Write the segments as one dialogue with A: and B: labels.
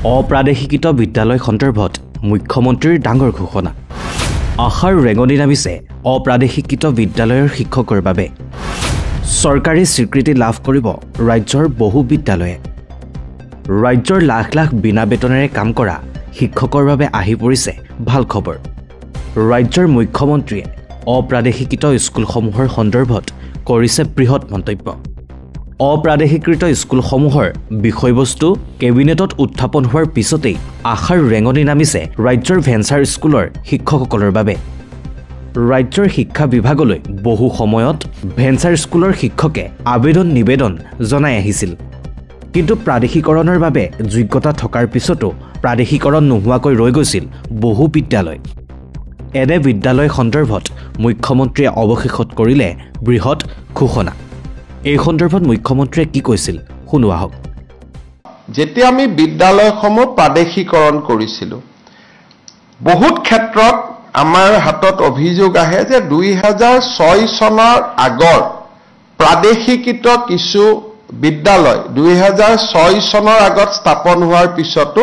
A: অপ্ৰাদেশিকৃত বিদ্যালয় সন্দৰ্ভত মুখ্যমন্ত্ৰীৰ ডাঙৰ ঘোষণা। আশাৰ ৰেঙনি নামিছে অপ্ৰাদেশিকৃত বিদ্যালয়ৰ শিক্ষকৰ বাবে। চৰকাৰী স্বীকৃতি লাভ কৰিব ৰাজ্যৰ বহু বিদ্যালয়ে। ৰাজ্যৰ লাখ লাখ বিনা বেতনেৰে কাম কৰা শিক্ষকৰ বাবে আহি পৰিছে ভাল খবৰ। ৰাজ্যৰ মুখ্যমন্ত্ৰীয়ে অপ্ৰাদেশিকৃত স্কুলসমূহৰ সন্দৰ্ভত কৰিছে বৃহৎ মন্তব্য। অপ্ৰাদেশিকৃত স্কুলসমূহৰ বিষয়বস্তু কেবিনেটত উত্থাপন হোৱাৰ পিছতেই আশাৰ ৰেঙনি নামিছে ৰাজ্যৰ ভেঞ্চাৰ স্কুলৰ শিক্ষকসকলৰ বাবে। ৰাজ্যৰ শিক্ষা বিভাগলৈ বহু সময়ত ভেঞ্চাৰ স্কুলৰ শিক্ষকে নিবেদন জনাই আহিছিল। কিন্তু প্ৰাদেশিকৰণৰ বাবে যোগ্যতা থকাৰ পিছতো প্ৰাদেশিকৰণ নোহোৱাকৈ ৰৈ গৈছিল বহু বিদ্যালয়। এনে বিদ্যালয় সন্দৰ্ভত মুখ্যমন্ত্ৰীয়ে অৱশেষত কৰিলে বৃহৎ ঘোষণা। এই সন্দৰ্ভত মুখ্যমন্ত্ৰীয়ে কি কৈছিল শুনো আহক।
B: যেতিয়া আমি বিদ্যালয়সমূহ প্ৰাদেশিকৰণ কৰিছিলোঁ, বহুত ক্ষেত্ৰত আমাৰ হাতত অভিযোগ আহে যে 2006 চনৰ আগৰ প্ৰাদেশিকৃত কিছু বিদ্যালয় 2006 চনৰ আগত স্থাপন হোৱাৰ পিছতো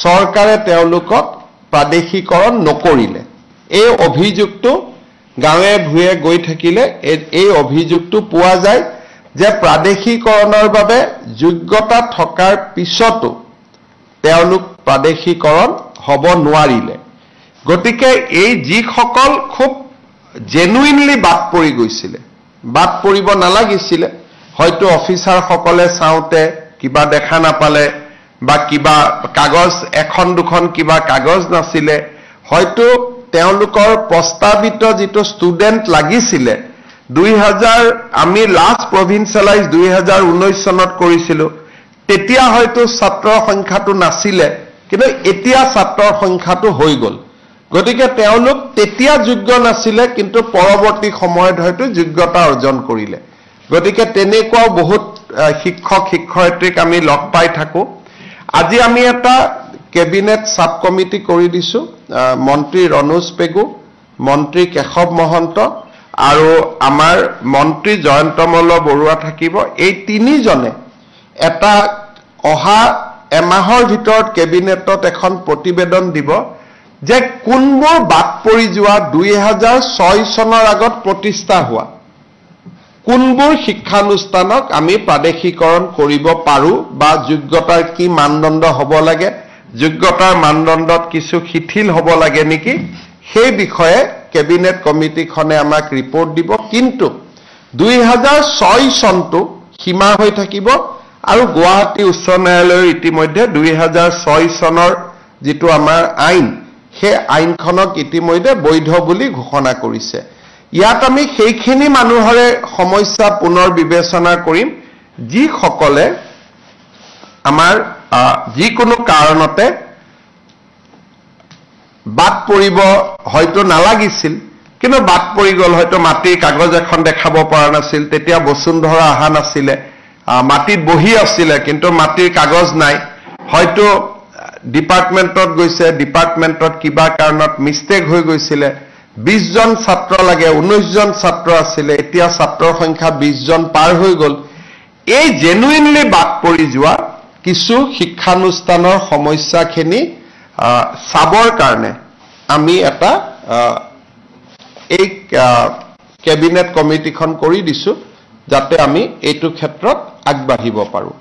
B: চৰকাৰে তেওঁলোকক প্ৰাদেশিকৰণ নকৰিলে। এই অভিযোগটো গাঁৱে ভূঞে গৈ থাকিলে এই অভিযোগটো পোৱা যায় যে প্ৰাদেশিকৰণৰ বাবে যোগ্যতা থকাৰ পিছতো তেওঁলোক প্ৰাদেশিকৰণ হ'ব নোৱাৰিলে। গতিকে এই যিসকল খুব জেনুইনলি বাদ পৰি গৈছিলে, বাদ পৰিব নালাগিছিলে, হয়তো অফিচাৰসকলে চাওঁতে কিবা দেখা নাপালে বা কিবা কাগজ এখন দুখন কিবা কাগজ নাছিলে, হয়তো তেওঁলোকৰ প্ৰস্তাৱিত যিটো ষ্টুডেণ্ট লাগিছিলে 2000 আমি লাষ্ট প্ৰভিন্সিয়েলাইজ 2019 চনত কৰিছিলোঁ, তেতিয়া হয়তো ছাত্ৰৰ সংখ্যাটো নাছিলে, কিন্তু এতিয়া ছাত্ৰৰ সংখ্যাটো হৈ গ'ল। গতিকে তেওঁলোক তেতিয়া যোগ্য নাছিলে, কিন্তু পৰৱৰ্তী সময়ত হয়তো যোগ্যতা অৰ্জন কৰিলে। গতিকে তেনেকুৱাও বহুত শিক্ষক শিক্ষয়িত্ৰীক আমি লগ পাই থাকোঁ। আজি আমি এটা কেবিনেট সাব কমিটি কৰি দিছোঁ। মন্ত্ৰী ৰণোজ পেগু, মন্ত্ৰী কেশৱ মহন্ত আৰু আমাৰ মন্ত্ৰী জয়ন্ত মল্ল বৰুৱা থাকিব। এই তিনিজনে এটা অহা এমাহৰ ভিতৰত কেবিনেটত এখন প্ৰতিবেদন দিব যে কোনবোৰ বাদ পৰি যোৱা 2006 চনৰ আগত প্ৰতিষ্ঠা হোৱা কোনবোৰ শিক্ষানুষ্ঠানক আমি প্ৰাদেশিকৰণ কৰিব পাৰোঁ বা যোগ্যতাৰ কি মানদণ্ড হ'ব লাগে, যোগ্যতাৰ মানদণ্ডত কিছু শিথিল হ'ব লাগে নেকি, সেই বিষয়ে কেবিনেট কমিটিখনে আমাক ৰিপৰ্ট দিব। কিন্তু 2006 চনটো সীমা হৈ থাকিব আৰু গুৱাহাটী উচ্চ ন্যায়ালয়ৰ ইতিমধ্যে 2006 চনৰ যিটো আমাৰ আইন, সেই আইনখনক ইতিমধ্যে বৈধ বুলি ঘোষণা কৰিছে। ইয়াত আমি সেইখিনি মানুহৰে সমস্যা পুনৰ বিবেচনা কৰিম যিসকলে আমাৰ যিকোনো কাৰণতে বাদ পৰিব হয়তো নালাগিছিল, কিন্তু বাদ পৰি গ'ল। হয়তো মাটিৰ কাগজ এখন দেখাব পৰা নাছিল, তেতিয়া বসুন্ধৰা অহা নাছিলে, মাটিত বহি আছিলে কিন্তু মাটিৰ কাগজ নাই, হয়তো ডিপাৰ্টমেণ্টত গৈছে, ডিপাৰ্টমেণ্টত কিবা কাৰণত মিষ্টেক হৈ গৈছিলে, 20 জন ছাত্ৰ লাগে, 19 জন ছাত্ৰ আছিলে, এতিয়া ছাত্ৰৰ সংখ্যা 20 জন পাৰ হৈ গ'ল। এই জেনুইনলি বাদ পৰি যোৱা কিছু শিক্ষানুষ্ঠানৰ সমস্যাখিনি চাবৰ কাৰণে আমি এটা এই কেবিনেট কমিটিখন কৰি দিছোঁ, যাতে আমি এইটো ক্ষেত্ৰত আগবাঢ়িব পাৰোঁ।